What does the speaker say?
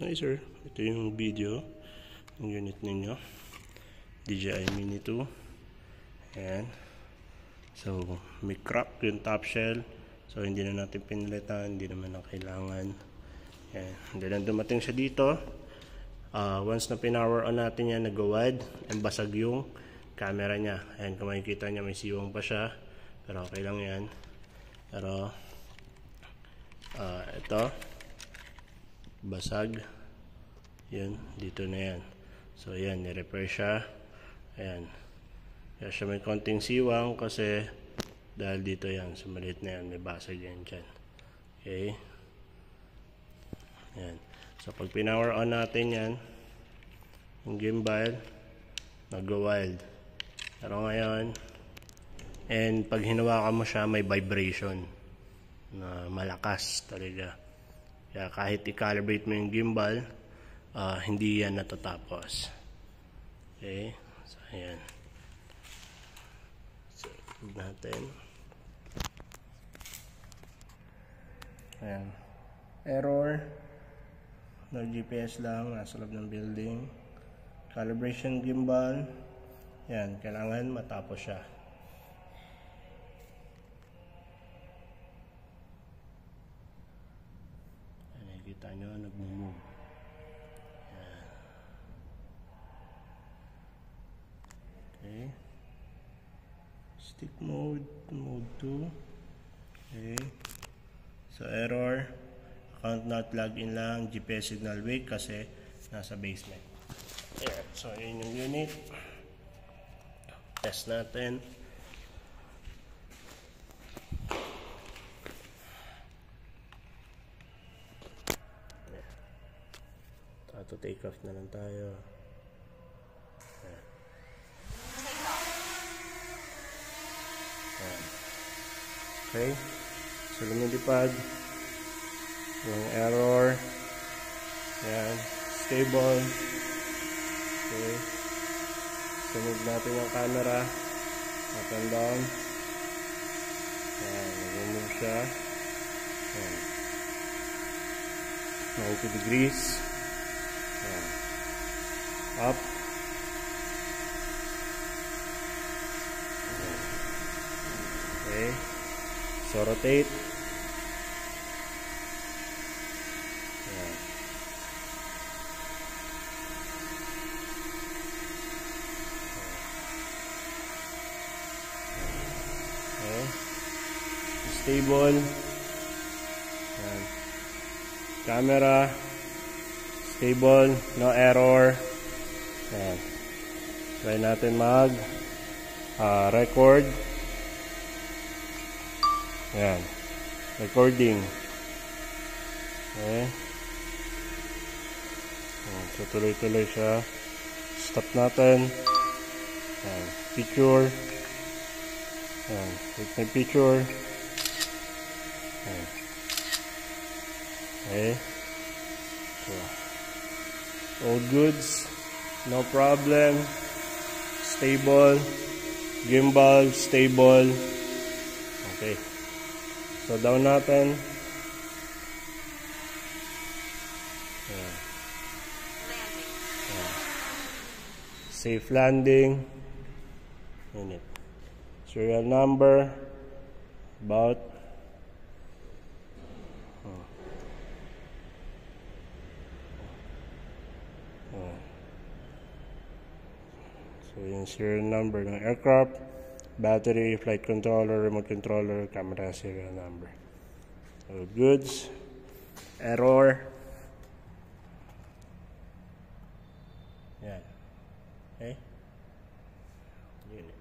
Hi sir, ito yung video ng unit ninyo, DJI Mini 2. Ayan. So may crack yung top shell, so hindi na natin pinalitan, hindi naman na kailangan. Ayan. Then dumating siya dito, once na pinower on natin yan, nag-wide and basag yung camera niya. Ayan, kung makikita niya may siwang pa siya, pero okay lang yan. Pero ito basag yun, dito na yan. So yan, ni-repair siya. Ayan, kaya siya may konting siwang kasi dahil dito yan, sa maliit na yan, may basag yan dyan. Okay, yan. So pag pinower on natin yan, yung gimbal nag-wild. Pero ngayon, and pag hinawakan mo siya, may vibration na malakas talaga. Kaya kahit i-calibrate mo yung gimbal, hindi yan natatapos. Okay, so ayan. So tignan natin. Ayan, error, no GPS lang, nasa loob ng building. Calibration gimbal, yan, kailangan matapos siya. Nakikita nyo, nag-move. Yan. Okay. Stick mode, mode 2. Okay. So error, account not logged in lang, GPS signal weak kasi nasa basement. Ayan. So yun yung unit. Test natin. To take off na lang tayo. Ayan. Ayan. Okay, so lumilipad yung error. Ayan, stable. Okay, sunod natin yung camera up and down. Ayan, nag-move siya. Ayan, 90 degrees. Up. Okay, so rotate. Ayan. Okay, stable. Ayan. Camera stable, no error. Ayan. Try natin mag record. Ayan, recording. Okay. Ayan. So tuloy-tuloy siya. Stop natin. Ayan. Picture. Ayan. Take my picture. Ayan. Okay. So all goods, no problem, stable, gimbal, stable. Okay, so down natin. Ayan. Ayan. Safe landing. Unit serial number about so yung serial number ng aircraft, battery, flight controller, remote controller, camera serial number. So goods, error. Yan. Okay, unit.